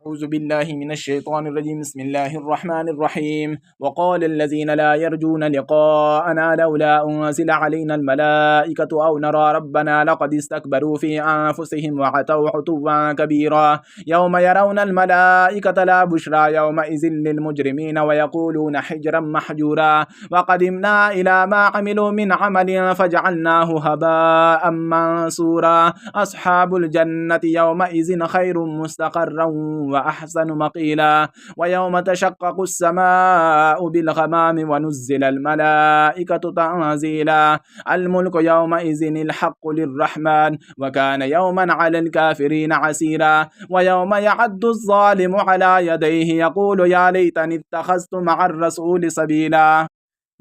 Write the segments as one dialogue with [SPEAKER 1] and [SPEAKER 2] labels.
[SPEAKER 1] أعوذ بالله من الشيطان الرجيم. بسم الله الرحمن الرحيم. وقال الذين لا يرجون لقاءنا لولا أنزل علينا الملائكة أو نرى ربنا لقد استكبروا في أنفسهم وعتوا عتوا كبيرا. يوم يرون الملائكة لا بشرى يومئذ للمجرمين ويقولون حجرا محجورا. وقدمنا إلى ما عملوا من عمل فجعلناه هباء منصورا. أصحاب الجنة يومئذ خير مستقرا وأحسن مقيلا. ويوم تشقق السماء بالغمام ونزل الملائكة تنزيلا. الملك يومئذ الحق للرحمن وكان يوما على الكافرين عسيرا. ويوم يعد الظالم على يديه يقول يا ليتني اتخذت مع الرسول سبيلا.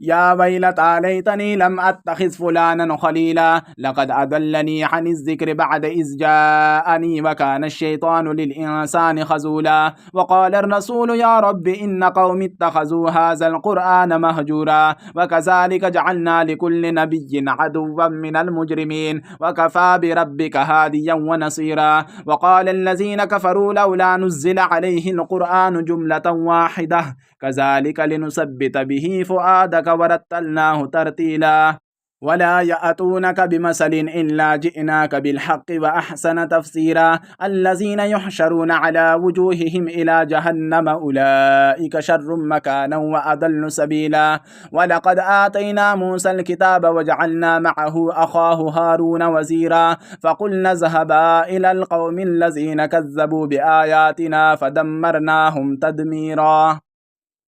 [SPEAKER 1] يا ويلتى ليتني لم أتخذ فلانا خليلا لقد أضلني عن الذكر بعد إذ جاءني وكان الشيطان للإنسان خذولا. وقال الرسول يا رب إن قوم اتخذوا هذا القرآن مهجورا. وكذلك جعلنا لكل نبي عدوا من المجرمين وكفى بربك هاديا ونصيرا. وقال الذين كفروا لولا نزل عليه القرآن جملة واحدة كذلك لنثبت به فؤادك ورتلناه ترتيلا. ولا يأتونك بمثل إلا جئناك بالحق وأحسن تفسيرا. الذين يحشرون على وجوههم إلى جهنم أولئك شر مكانا وأضل سبيلا. ولقد آتينا موسى الكتاب وجعلنا معه أخاه هارون وزيرا. فقلنا اذهبا إلى القوم الذين كذبوا بآياتنا فدمرناهم تدميرا.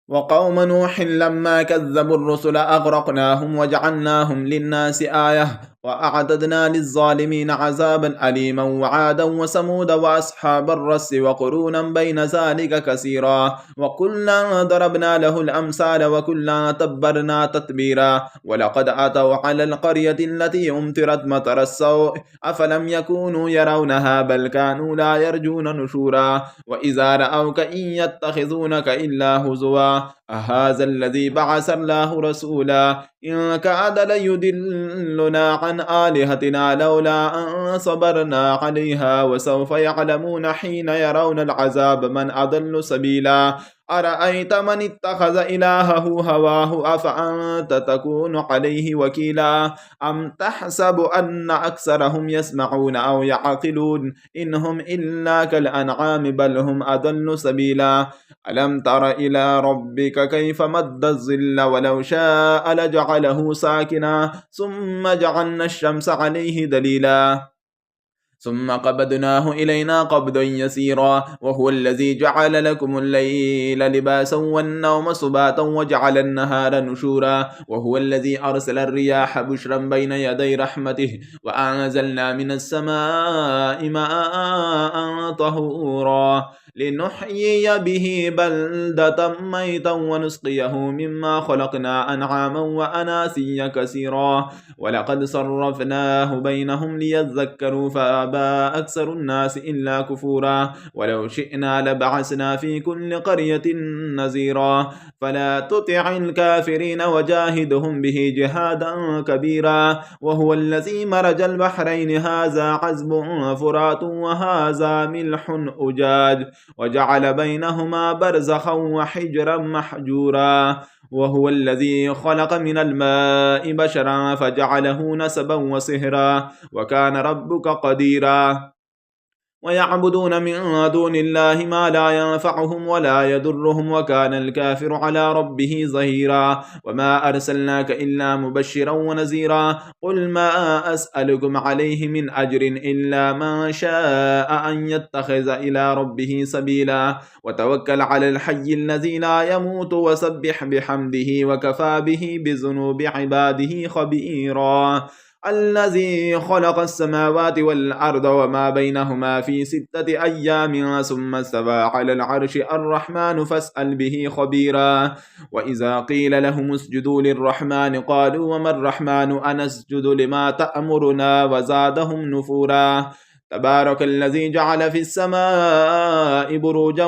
[SPEAKER 2] وقوم نوح لما كذبوا الرسل أغرقناهم وجعلناهم للناس آية وأعددنا للظالمين عذابا أليما. وعادا وثمود وأصحاب الرس وقرونا بين ذلك كثيرا. وكلا ضربنا له الأمثال وكلا تبرنا تتبيرا. ولقد أتوا على القرية التي أمطرت مطر السوء أفلم يكونوا يرونها بل كانوا لا يرجون نشورا. وإذا رأوك إن يتخذونك إلا هزوا أهذا الذي بعث الله رسولا إن كاد ليدلنا عن آلهتنا لولا أن صبرنا عليها. وسوف يعلمون حين يرون العذاب من أضل سبيلا. أرأيت من اتخذ إلهه هواه أفأنت تكون عليه وكيلا. أم تحسب أن أكثرهم يسمعون أو يعقلون إنهم إلا كالأنعام بل هم أضل سبيلا. ألم تر إلى ربك كيف مد الظل ولو شاء لجعله ساكنا ثم جعلنا الشمس عليه دليلا ثم قبضناه إلينا قبضا يسيرا. وهو الذي جعل لكم الليل لباسا والنوم سباتا وجعل النهار نشورا. وهو الذي أرسل الرياح بشرا بين يدي رحمته وأنزلنا من السماء ماء طهورا لنحيي به بلدة ميتا ونسقيه مما خلقنا أنعاما وأناسيا كثيرا. ولقد صرفناه بينهم ليذكروا فأبى أكثر الناس إلا كفورا. ولو شئنا لبعثنا في كل قرية نذيرا فلا تطع الكافرين وجاهدهم به جهادا كبيرا. وهو الذي مرج البحرين هذا عذب فرات وهذا ملح أجاج وجعل بينهما برزخا وحجرا محجورا. وهو الذي خلق من الماء بشرا فجعله نسبا وصهرا وكان ربك قديرا. ويعبدون من دون الله ما لا ينفعهم ولا يضرهم وكان الكافر على ربه ظهيرا. وما أرسلناك إلا مبشرا ونذيرا. قل ما أسألكم عليه من أجر إلا من شاء أن يتخذ إلى ربه سبيلا. وتوكل على الحي الذي لا يموت وسبح بحمده وكفى به بذنوب عباده خبيرا. الذي خلق السماوات والأرض وما بينهما في 6 أيام ثم استوى على العرش الرحمن فاسأل به خبيرا. وإذا قيل لهم اسجدوا للرحمن قالوا وما الرحمن أنسجد لما تأمرنا وزادهم نفورا. تبارك الذي جعل في السماء بروجا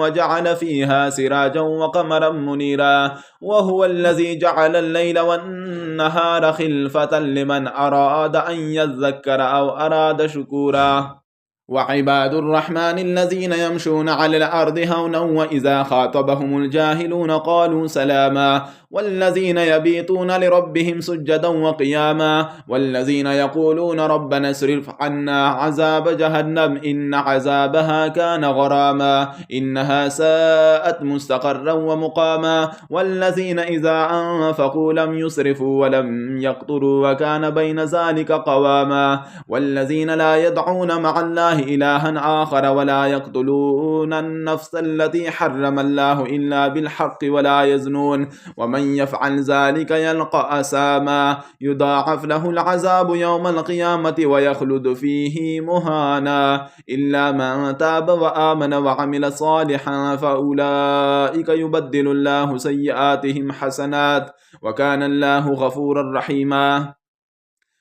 [SPEAKER 2] وجعل فيها سراجا وقمرا منيرا. وهو الذي جعل الليل والنهار خلفة لمن أراد أن يذكر أو أراد شكورا. وعباد الرحمن الذين يمشون على الأرض هونا وإذا خاطبهم الجاهلون قالوا سلاما والذين يبيتون لربهم سجدا وقياما والذين يقولون ربنا اصرف عنا عذاب جهنم إن عذابها كان غراما إنها ساءت مستقرا ومقاما والذين إذا أنفقوا لم يسرفوا ولم يقتروا وكان بين ذلك قواما والذين لا يدعون مع الله إلها آخر ولا يقتلون النفس التي حرم الله إلا بالحق ولا يزنون ومن يفعل ذلك يلقى أثاما يضاعف له العذاب يوم القيامة ويخلد فيه مهانا إلا من تاب وآمن وعمل صالحا فأولئك يبدل الله سيئاتهم حسنات وكان الله غفورا رحيما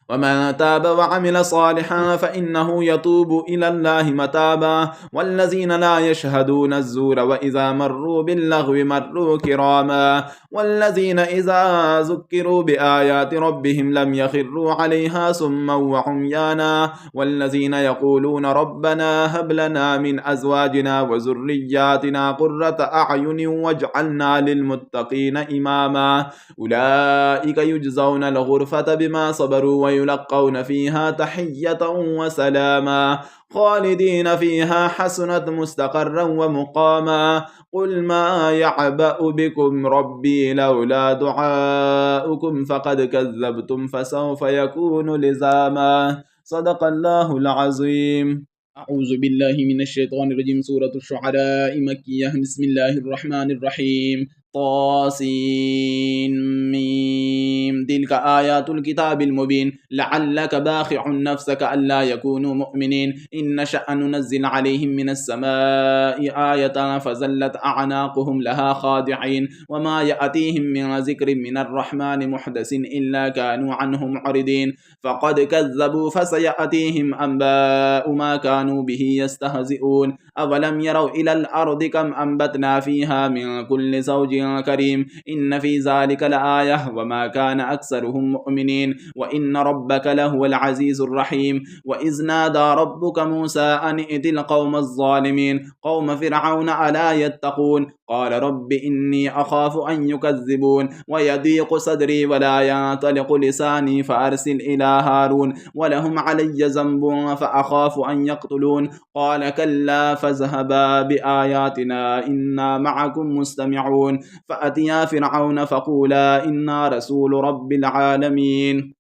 [SPEAKER 2] ومن تاب وعمل صالحا فإنه يتوب إلى الله متابا والذين لا يشهدون الزور وإذا مروا باللغو مروا كراما والذين إذا ذكروا بآيات ربهم لم يخروا عليها سما وعميانا والذين يقولون ربنا هب لنا من أزواجنا وذرياتنا قرة أعين واجعلنا للمتقين إماما أولئك يجزون الغرفة بما صبروا ويلقون فيها تحية وسلاما خالدين فيها حسنت مستقرا ومقاما قل ما يعبأ بكم ربي لولا دعاؤكم فقد كذبتم فسوف يكون لزاما صدق الله العظيم.
[SPEAKER 1] أعوذ بالله من الشيطان الرجيم. سورة الشعراء مكية. بسم الله الرحمن الرحيم. طاسين ميم. تلك آيات الكتاب المبين لعلك باخع نفسك ألا يكونوا مؤمنين إن نشأ ننزل عليهم من السماء آية فزلت أعناقهم لها خاضعين وما يأتيهم من ذكر من الرحمن محدث إلا كانوا عنه معرضين فقد كذبوا فسيأتيهم أنباء ما كانوا به يستهزئون أولم يروا إلى الأرض كم أنبتنا فيها من كل زوج كريم إن في ذلك لآية وما كان أكثرهم مؤمنين وإن ربك لهو العزيز الرحيم وإذ نادى ربك موسى أن ائت القوم الظالمين قوم فرعون ألا يتقون قال رب إني أخاف أن يكذبون ويضيق صدري ولا ينطلق لساني فأرسل إلى هارون ولهم علي ذنب فأخاف أن يقتلون قال كلا فاذهبا بآياتنا إنا معكم مستمعون فأتيا فرعون فقولا إنا رسول رب العالمين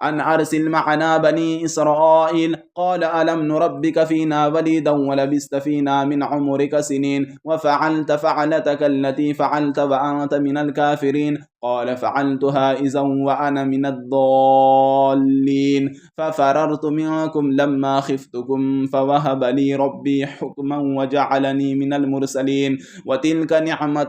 [SPEAKER 1] أن أرسل معنا بني إسرائيل قال ألم نربك فينا وليدا ولبست فينا من عمرك سنين وفعلت فعلتك التي فعلت وأنت من الكافرين قال فعلتها إذا وأنا من الضالين ففررت منكم لما خفتكم فوهب لي ربي حكما وجعلني من المرسلين وتلك نعمة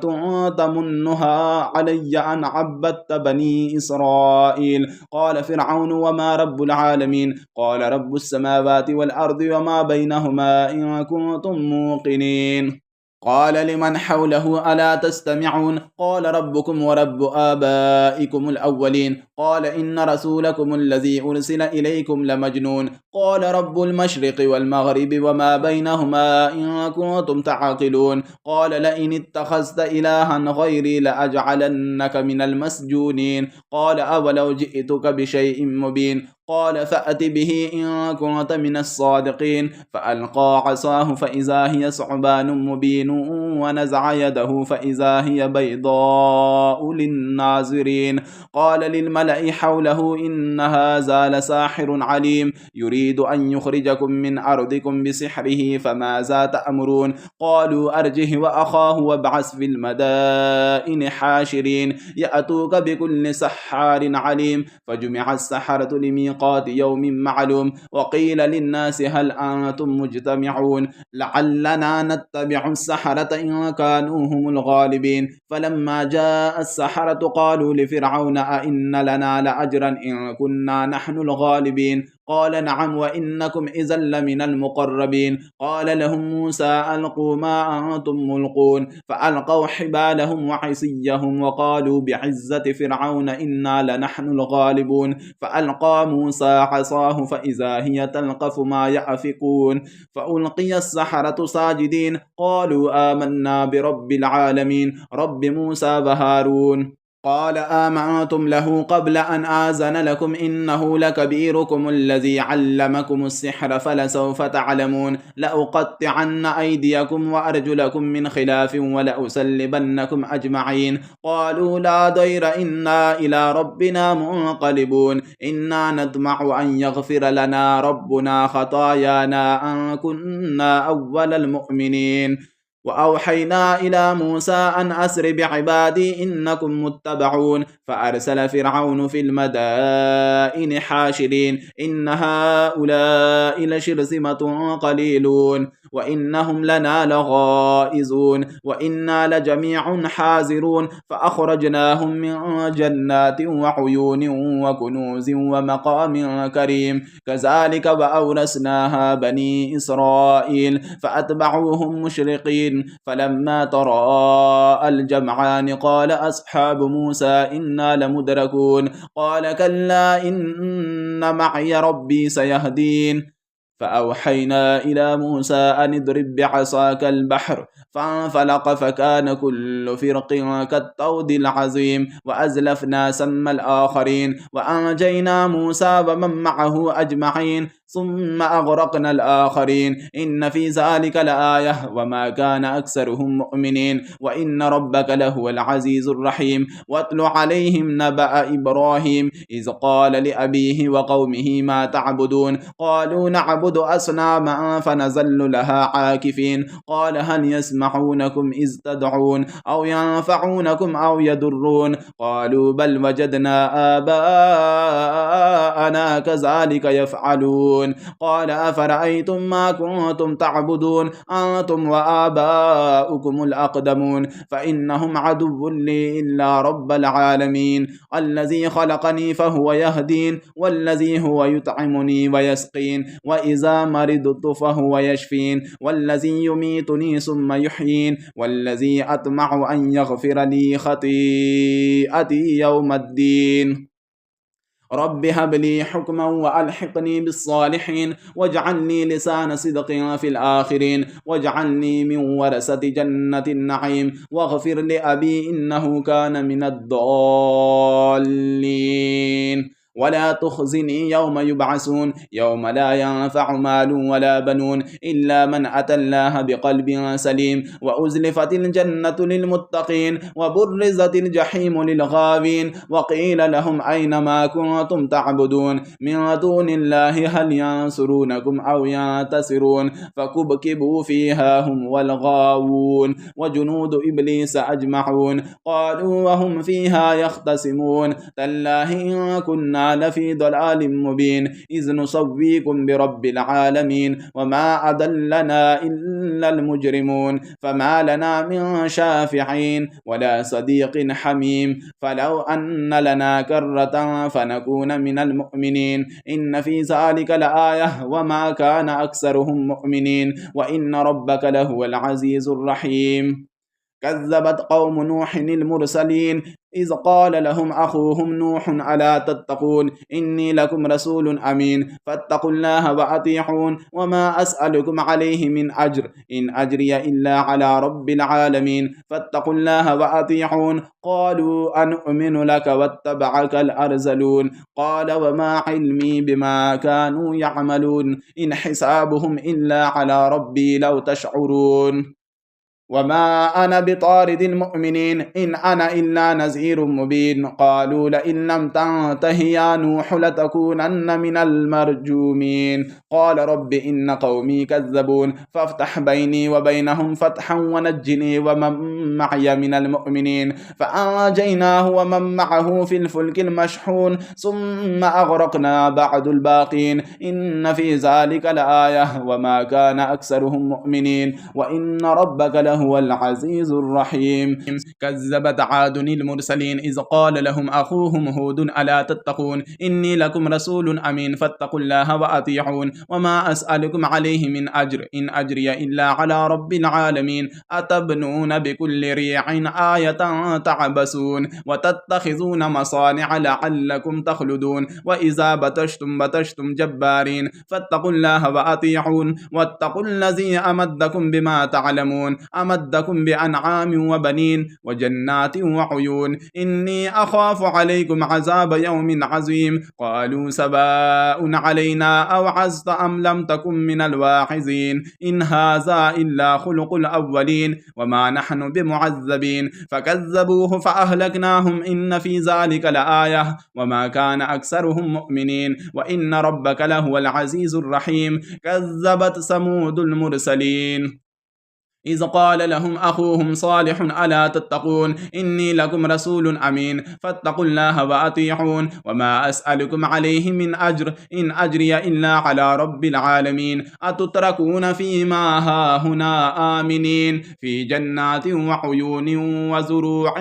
[SPEAKER 1] تمنها علي أن عبدت بني إسرائيل قال فرعون وما رب العالمين قال رب السماوات والأرض وما بينهما إن كنتم موقنين قال لمن حوله ألا تستمعون قال ربكم ورب آبائكم الأولين قال إن رسولكم الذي أرسل إليكم لمجنون قال رب المشرق والمغرب وما بينهما إن كنتم تعقلون قال لئن اتخذت إلها غيري لأجعلنك من المسجونين قال أولو جئتك بشيء مبين قال فأت به إن كنت من الصادقين فألقى عصاه فإذا هي ثعبان مبين ونزع يده فإذا هي بيضاء للناظرين قال للملأ حوله إن هذا لساحر عليم يريد أن يخرجكم من أرضكم بسحره فماذا تأمرون قالوا أرجه وأخاه وابعث في المدائن حاشرين يأتوك بكل سحار عليم فجمع السحرة لميقات يوم معلوم وقيل للناس هل أنتم مجتمعون لعلنا نتبع السحرة إن كانوا هم الغالبين فلما جاء السحرة قالوا لفرعون أئن لنا لأجرا إن كنا نحن الغالبين
[SPEAKER 2] قال نعم وإنكم إذا لمن المقربين قال لهم موسى ألقوا ما أنتم ملقون فألقوا حبالهم وعصيهم وقالوا بعزة فرعون إنا لنحن الغالبون فألقى موسى عصاه فإذا هي تلقف ما يأفكون فألقي السحرة ساجدين قالوا آمنا برب العالمين رب موسى وهارون قال آمنتم له قبل أن آذن لكم إنه لكبيركم الذي علمكم السحر فلسوف تعلمون لأقطعن أيديكم وأرجلكم من خلاف ولأسلبنكم أجمعين قالوا لا ضير إنا إلى ربنا منقلبون إنا نطمع أن يغفر لنا ربنا خطايانا أن كنا أول المؤمنين وأوحينا إلى موسى أن أسر بعبادي إنكم متبعون فأرسل فرعون في المدائن حاشرين إن هؤلاء لشرذمة قليلون وإنهم لنا لغائزون وإنا لجميع حاذرون فأخرجناهم من جنات وعيون وكنوز ومقام كريم كذلك وأورثناها بني إسرائيل فأتبعوهم مشرقين فلما تراءى الجمعان قال أصحاب موسى إنا لمدركون قال كلا إن معي ربي سيهدين فأوحينا إلى موسى أن اضرب بعصاك البحر فانفلق فكان كل فرق كالطود العظيم وأزلفنا ثم الآخرين وأنجينا موسى ومن معه أجمعين ثم أغرقنا الآخرين إن في ذلك لآية وما كان أكثرهم مؤمنين وإن ربك لهو العزيز الرحيم واتل عليهم نبأ إبراهيم إذ قال لأبيه وقومه ما تعبدون قالوا نعبد أصناما فنظل لها عاكفين قال هل يسمعونكم إذ تدعون أو ينفعونكم أو يضرون قالوا بل وجدنا آباءنا كذلك يفعلون قال أفرأيتم ما كنتم تعبدون أنتم وآباؤكم الأقدمون فإنهم عدو لي إلا رب العالمين الذي خلقني فهو يهدين والذي هو يطعمني ويسقين وإذا مرضت فهو يشفين والذي يميتني ثم يحيين والذي أطمع أن يغفر لي خطيئتي يوم الدين رب هب لي حكما وألحقني بالصالحين واجعلني لسان صدق في الآخرين واجعلني من ورثة جنة النعيم واغفر لأبي إنه كان من الضالين ولا تخزني يوم يبعثون يوم لا ينفع مال ولا بنون إلا من أتى الله بقلب سليم وأزلفت الجنة للمتقين وبرزت الجحيم للغاوين وقيل لهم أين ما كنتم تعبدون من دون الله هل ينصرونكم أو ينتصرون فكبكبوا فيها هم والغاوون وجنود إبليس أجمعون قالوا وهم فيها يختصمون تالله إن كنا لفي ضلال مبين إذ نسويكم برب العالمين وما أضلنا إلا المجرمون فما لنا من شافعين ولا صديق حميم فلو أن لنا كرة فنكون من المؤمنين إن في ذلك لآية وما كان أكثرهم مؤمنين وإن ربك لهو العزيز الرحيم كذبت قوم نوح المرسلين إذ قال لهم أخوهم نوح ألا تتقون إني لكم رسول أمين فاتقوا الله وأطيعون وما أسألكم عليه من أجر إن أجري إلا على رب العالمين فاتقوا الله وأطيعون قالوا أنؤمن لك واتبعك الأرذلون قال وما علمي بما كانوا يعملون إن حسابهم إلا على ربي لو تشعرون وما أنا بطارد المؤمنين إن أنا إلا نذير مبين قالوا لئن لم تنته يا نوح لتكونن من المرجومين قال رب إن قومي كذبون فافتح بيني وبينهم فتحا ونجني ومن معي من المؤمنين فأنجيناه ومن معه في الفلك المشحون ثم أغرقنا بعد الباقين إن في ذلك لآية وما كان أكثرهم مؤمنين وإن ربك له
[SPEAKER 1] لهو العزيز الرحيم. كذبت عاد المرسلين إذ قال لهم أخوهم هود ألا تتقون إني لكم رسول أمين فاتقوا الله وأطيعون وما أسألكم عليه من أجر إن أجري إلا على رب العالمين أتبنون بكل ريع آية تعبسون وتتخذون مصانع لعلكم تخلدون وإذا بطشتم جبارين فاتقوا الله وأطيعون واتقوا الذي أمدكم بما تعلمون أمدكم بأنعام وبنين وجنات وعيون إني أخاف عليكم عذاب يوم عظيم قالوا سواء علينا أوعظت أم لم تكن من الواعظين إن هذا إلا خلق الأولين وما نحن بمعذبين فكذبوه فأهلكناهم إن في ذلك لآية وما كان أكثرهم مؤمنين وإن ربك لهو العزيز الرحيم. كذبت ثمود المرسلين إذ قال لهم أخوهم صالح ألا تتقون إني لكم رسول أمين فاتقوا الله وأطيعون وما أسألكم عليه من أجر إن أجري إلا على رب العالمين أتتركون فيما هاهنا آمنين في جنات وعيون وزروع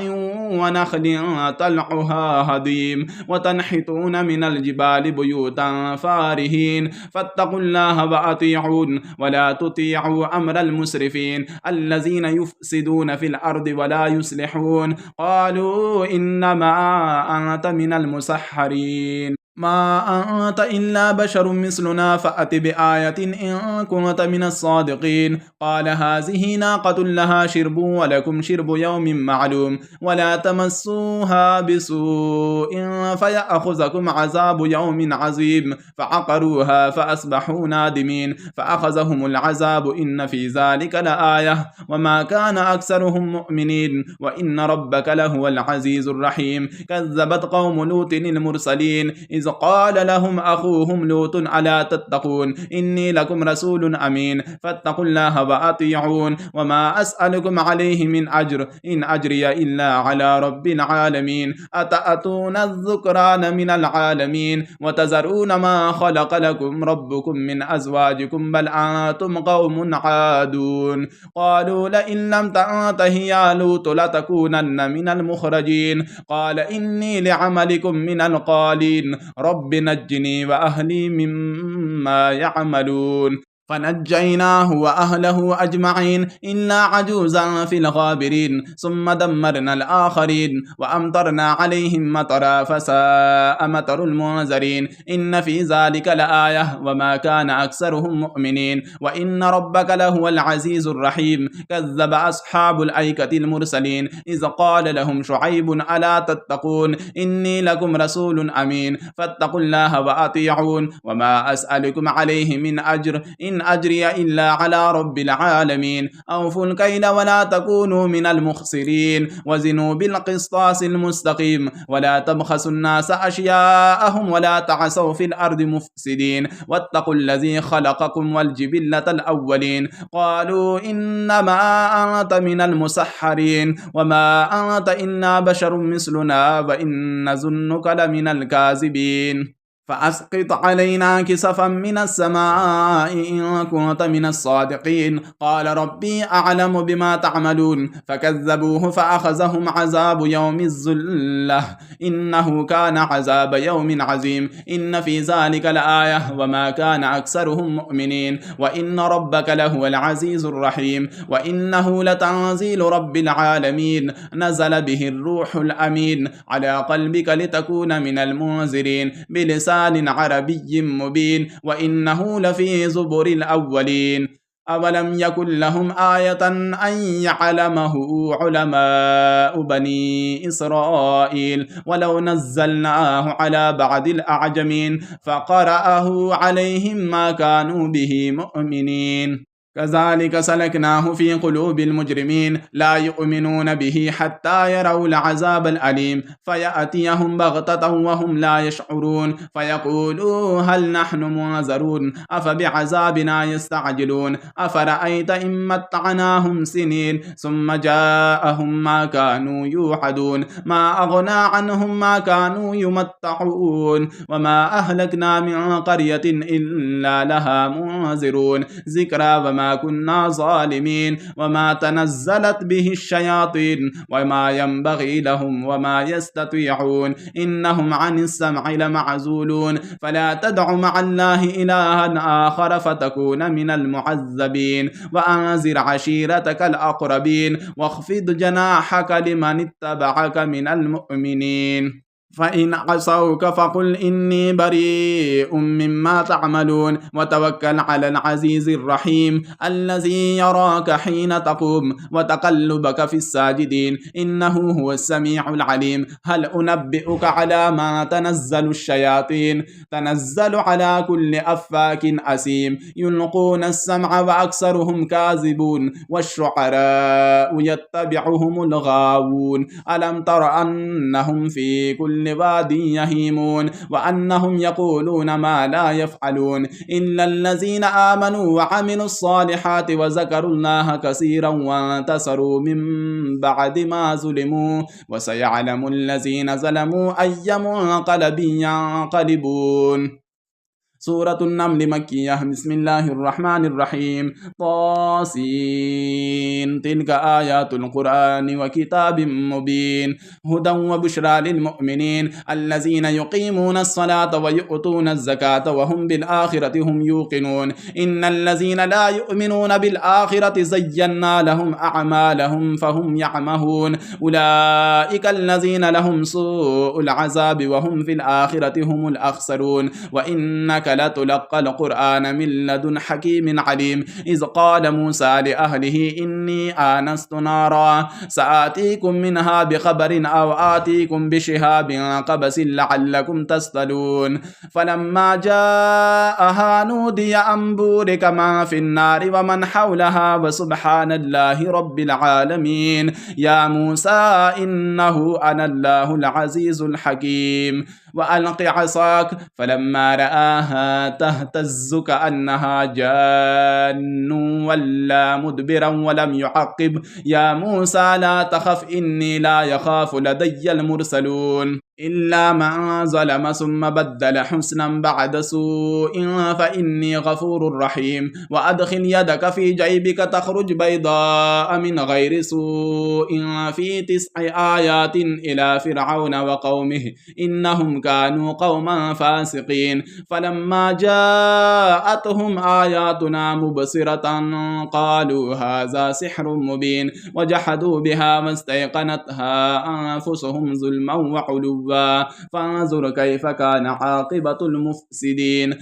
[SPEAKER 1] ونخل طلعها هضيم وتنحتون من الجبال بيوتا فارهين فاتقوا الله وأطيعون ولا تطيعوا أمر المسرفين الذين يفسدون في الأرض ولا يصلحون قالوا إنما أنت من المسحرين ما أنت إلا بشر مثلنا فأت بآية إن كنت من الصادقين قال هذه ناقة لها شرب ولكم شرب يوم معلوم ولا تمسوها بسوء فيأخذكم عذاب يوم عظيم فعقروها فأصبحوا نادمين فأخذهم العذاب إن في ذلك لآية وما كان أكثرهم مؤمنين وإن ربك لهو العزيز الرحيم. كذبت قوم لوط المرسلين إذ قال لهم أخوهم لوط ألا تتقون إني لكم رسول أمين فاتقوا الله وأطيعون وما أسألكم عليه من أجر إن أجري إلا على رب العالمين أتأتون الذكران من العالمين وتذرون ما خلق لكم ربكم من أزواجكم بل أنتم قوم عادون قالوا لئن لم تنته يا لوط لتكونن من المخرجين قال إني لعملكم من القالين رب نجني وأهلي مما يعملون فنجيناه وأهله أجمعين إلا عجوزا في الغابرين ثم دمرنا الآخرين وأمطرنا عليهم مطرا فساء مطر المنذرين إن في ذلك لآية وما كان أكثرهم مؤمنين وإن ربك لهو العزيز الرحيم. كذب أصحاب الأيكة المرسلين إذ قال لهم شعيب ألا تتقون إني لكم رسول أمين فاتقوا الله وأطيعون وما أسألكم عليه من أجر إن أجري إلا على رب العالمين أوفوا الكيل ولا تكونوا من المخسرين وزنوا بالقسطاس المستقيم ولا تبخسوا الناس أشياءهم ولا تعثوا في الأرض مفسدين واتقوا الذي خلقكم والجبلة الأولين قالوا إنما أنت من المسحرين وما أنت إلا بشر مثلنا وإن نظنك لمن الكاذبين فأسقط علينا كسفا من السماء إن كنت من الصادقين قال ربي أعلم بما تعملون فكذبوه فأخذهم عذاب يوم الظلة إنه كان عذاب يوم عظيم إن في ذلك لآية وما كان أكثرهم مؤمنين وإن ربك لهو العزيز الرحيم. وإنه لتنزيل رب العالمين نزل به الروح الأمين على قلبك لتكون من المنذرين بلسان عربي مبين وإنه لفي زبر الأولين أولم يكن لهم آية أن يعلمه علماء بني إسرائيل ولو نزلناه على بعض الأعجمين فقرأه عليهم ما كانوا به مؤمنين كذلك سلكناه في قلوب المجرمين لا يؤمنون به حتى يروا العذاب الأليم فيأتيهم بغتة وهم لا يشعرون فيقولوا هل نحن منذرون أفبعذابنا يستعجلون أفرأيت إن متعناهم سنين ثم جاءهم ما كانوا يوعدون ما أغنى عنهم ما كانوا يمتعون وما أهلكنا من قرية إلا لها منذرون ذكرى وما وما كنا ظالمين وما تنزلت به الشياطين وما ينبغي لهم وما يستطيعون إنهم عن السمع لمعزولون فلا تدع مع الله إلها آخر فتكون من المعذبين وأنذر عشيرتك الأقربين واخفض جناحك لمن اتبعك من المؤمنين فإن عصوك فقل إني بريء مما تعملون وتوكل على العزيز الرحيم الذي يراك حين تقوم وتقلبك في الساجدين إنه هو السميع العليم هل أنبئك على ما تنزل الشياطين تنزل على كل أفاك أثيم يلقون السمع وأكثرهم كاذبون والشعراء يتبعهم الغاوون ألم تر أنهم في كل واد يهيمون وأنهم يقولون ما لا يفعلون إلا الذين آمنوا وعملوا الصالحات وذكروا الله كثيرا وانتصروا من بعد ما ظلموا وسيعلم الذين ظلموا أي منقلب ينقلبون. سورة النمل مكية. بسم الله الرحمن الرحيم. طاسين تلك آيات القرآن وكتاب مبين هدى وبشرى للمؤمنين الذين يقيمون الصلاة ويؤتون الزكاة وهم بالآخرة هم يوقنون إن الذين لا يؤمنون بالآخرة زينا لهم أعمالهم فهم يعمهون أولئك الذين لهم سوء العذاب وهم في الآخرة هم الأخسرون وإنك لتلقى القرآن من لدن حكيم عليم إذ قال موسى لأهله إني آنست نارا سآتيكم منها بخبر أو آتيكم بشهاب قبس لعلكم تصطلون فلما جاءها نودي أن بورك من في النار ومن حولها وسبحان الله رب العالمين يا موسى إنه أنا الله العزيز الحكيم وألق عصاك فلما رآها تهتز كأنها جان ولا مدبرا ولم يعقب يا موسى لا تخف إني لا يخاف لدي المرسلون إلا من ظلم ثم بدل حسنا بعد سوء فإني غفور رحيم وأدخل يدك في جيبك تخرج بيضاء من غير سوء في 9 آيات إلى فرعون وقومه إنهم كانوا قوما فاسقين فلما جاءتهم آياتنا مبصرة قالوا هذا سحر مبين وجحدوا بها واستيقنتها أنفسهم ظلما وعلوا فانظر كيف كان عاقبة المفسدين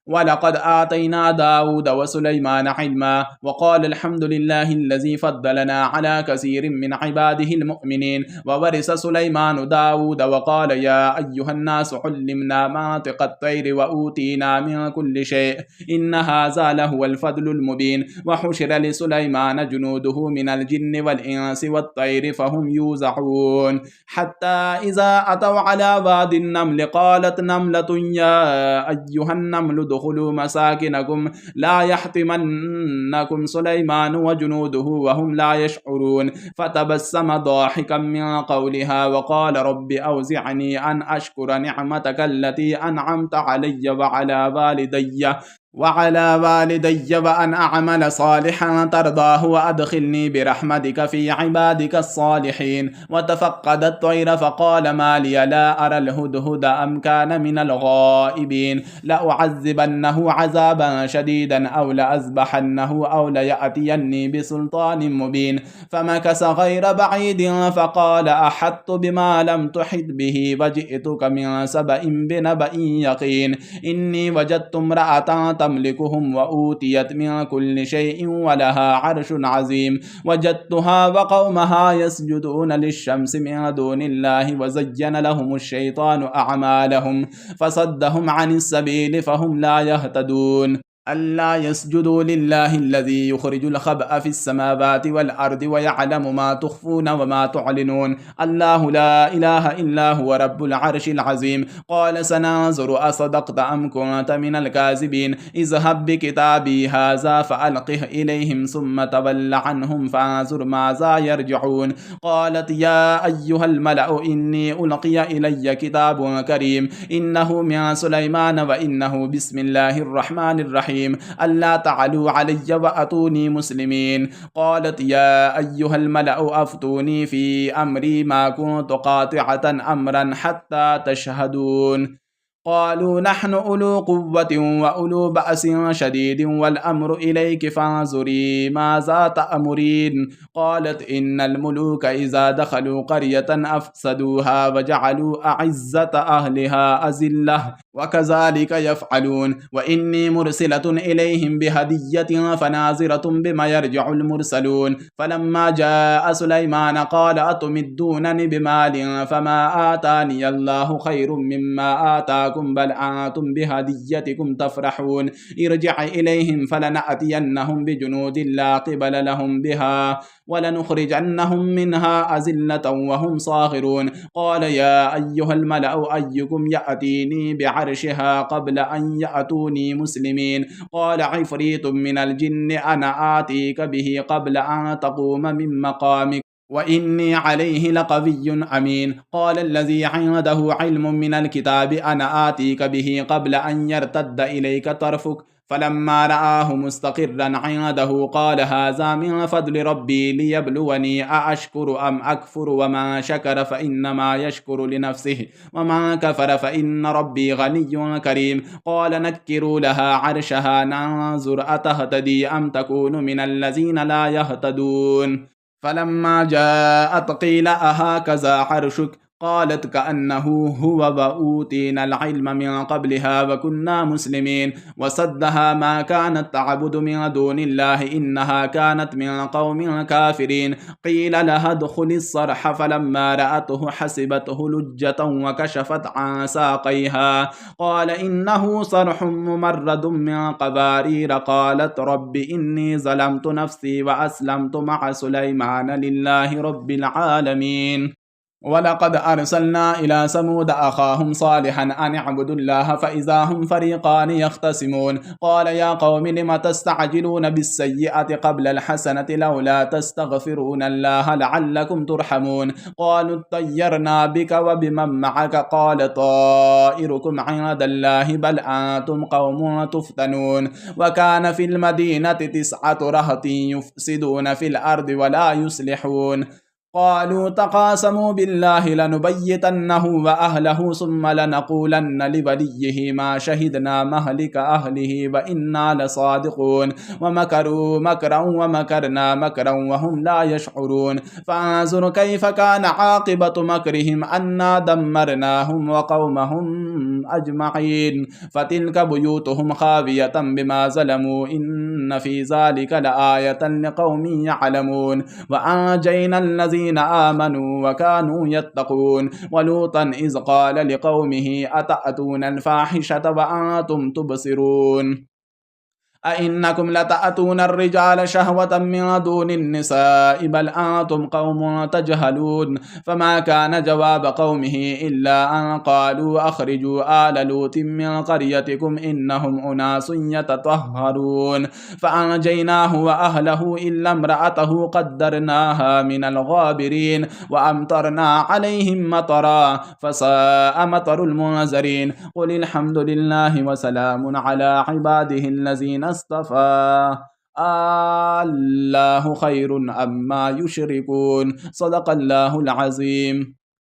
[SPEAKER 1] ولقد آتينا داود وسليمان علما وقال الحمد لله الذي فضلنا على كثير من عباده المؤمنين وورث سليمان داود وقال يا أيها الناس علمنا منطق الطير وأوتينا من كل شيء إن هذا لهو الفضل المبين وحشر لسليمان جنوده من الجن والإنس والطير فهم يوزعون حتى إذا أتوا على واد النمل قالت نملة يا أيها النمل ادخلوا مساكنكم لا يحطمنكم سليمان وجنوده وهم لا يشعرون فتبسم ضاحكا من قولها وقال رب أوزعني أن أشكر نعمتك التي أنعمت علي وعلى والدي وأن أعمل صالحا ترضاه وأدخلني برحمتك في عبادك الصالحين وتفقد الطير فقال ما لي لا أرى الهدهد أم كان من الغائبين لأعذبنه عذابا شديدا أو لأذبحنه أو ليأتيني بسلطان مبين فمكث غير بعيد فقال أحطت بما لم تحط به وجئتك من سبأ بنبأ يقين إني وجدت امرأة تملكهم وأوتيت من كل شيء ولها عرش عظيم وجدتها وقومها يسجدون للشمس من دون الله وزين لهم الشيطان أعمالهم فصدهم عن السبيل فهم لا يهتدون ألا يسجدوا لله الذي يخرج الخبأ في السماوات والأرض ويعلم ما تخفون وما تعلنون الله لا إله إلا هو رب العرش العظيم قال سننظر أصدقت أم كنت من الكاذبين اذهب بكتابي هذا فألقه إليهم ثم تول عنهم فانظر ماذا يرجعون قالت يا أيها الملأ إني ألقي إلي كتاب كريم إنه من سليمان وإنه بسم الله الرحمن الرحيم الرحيم ألا تعلوا علي وأتوني مسلمين. قالت يا أيها الملأ أفتوني في أمري ما كنت قاطعة أمرا حتى تشهدون. قالوا نحن أولو قوة وأولو بأس شديد والأمر إليك فانظري ماذا تأمرين. قالت إن الملوك إذا دخلوا قرية أفسدوها وجعلوا أعزة أهلها أذلة وكذلك يفعلون. وإني مرسلة إليهم بهدية فناظرة بما يرجع المرسلون. فلما جاء سليمان قال أتمدونني بمال فما آتاني الله خير مما آتاكم بل أنتم بهديتكم تفرحون. ارجع إليهم فلنأتينهم بجنود لا قبل لهم بها ولنخرجنهم منها أذلة وهم صاغرون. قال يا أيها الملأ أيكم يأتيني بعرشها قبل أن يأتوني مسلمين. قال عفريت من الجن أنا آتيك به قبل أن تقوم من مقامك وإني عليه لقوي أمين. قال الذي عنده علم من الكتاب أنا آتيك به قبل أن يرتد إليك طرفك فلما رآه مستقرا عنده قال هذا من فضل ربي ليبلوني أأشكر أم أكفر وما شكر فإنما يشكر لنفسه وما كفر فإن ربي غني كريم. قال نكروا لها عرشها ننظر أتهتدي أم تكون من الذين لا يهتدون. فلما جاءت قيل أهكذا عرشك قالت كأنه هو وأوتينا العلم من قبلها وكنا مسلمين. وصدها ما كانت تعبد من دون الله إنها كانت من قوم كافرين. قيل لها ادخل الصرح فلما رأته حسبته لجة وكشفت عن ساقيها قال إنه صرح ممرد من قبارير. قالت رب إني ظلمت نفسي وأسلمت مع سليمان لله رب العالمين. ولقد أرسلنا إلى ثمود أخاهم صالحا أن اعبدوا الله فإذا هم فريقان يختصمون. قال يا قوم لم تستعجلون بالسيئة قبل الحسنة لولا تستغفرون الله لعلكم ترحمون. قالوا اطيرنا بك وبمن معك قال طائركم عند الله بل أنتم قوم تفتنون. وكان في المدينة 9 رهط يفسدون في الأرض ولا يصلحون. قالوا تقاسموا بالله لنبيتنه وأهله ثم لنقولن لوليه ما شهدنا مهلك أهله وإنا لصادقون. ومكروا مكرا ومكرنا مكرا وهم لا يشعرون. فانظر كيف كان عاقبة مكرهم أنا دمرناهم وقومهم أجمعين. فتلك بيوتهم خاوية بما ظلموا إن في ذلك لآية لقوم يعلمون. وأنجينا الذين آمنوا وكانوا يتقون. ولوطا إذ قال لقومه أتأتون الفاحشة وأنتم تبصرون أئنكم لتأتون الرجال شهوة من دون النساء بل أنتم قوم تجهلون. فما كان جواب قومه إلا أن قالوا أخرجوا آل لوط من قريتكم إنهم أناس يتطهرون. فأنجيناه وأهله إلا امرأته قدرناها من الغابرين وأمطرنا عليهم مطرا فساء مطر المنذرين. قل الحمد لله وسلام على عباده الذين اصطفى الله خير أما يشركون. صدق الله العظيم.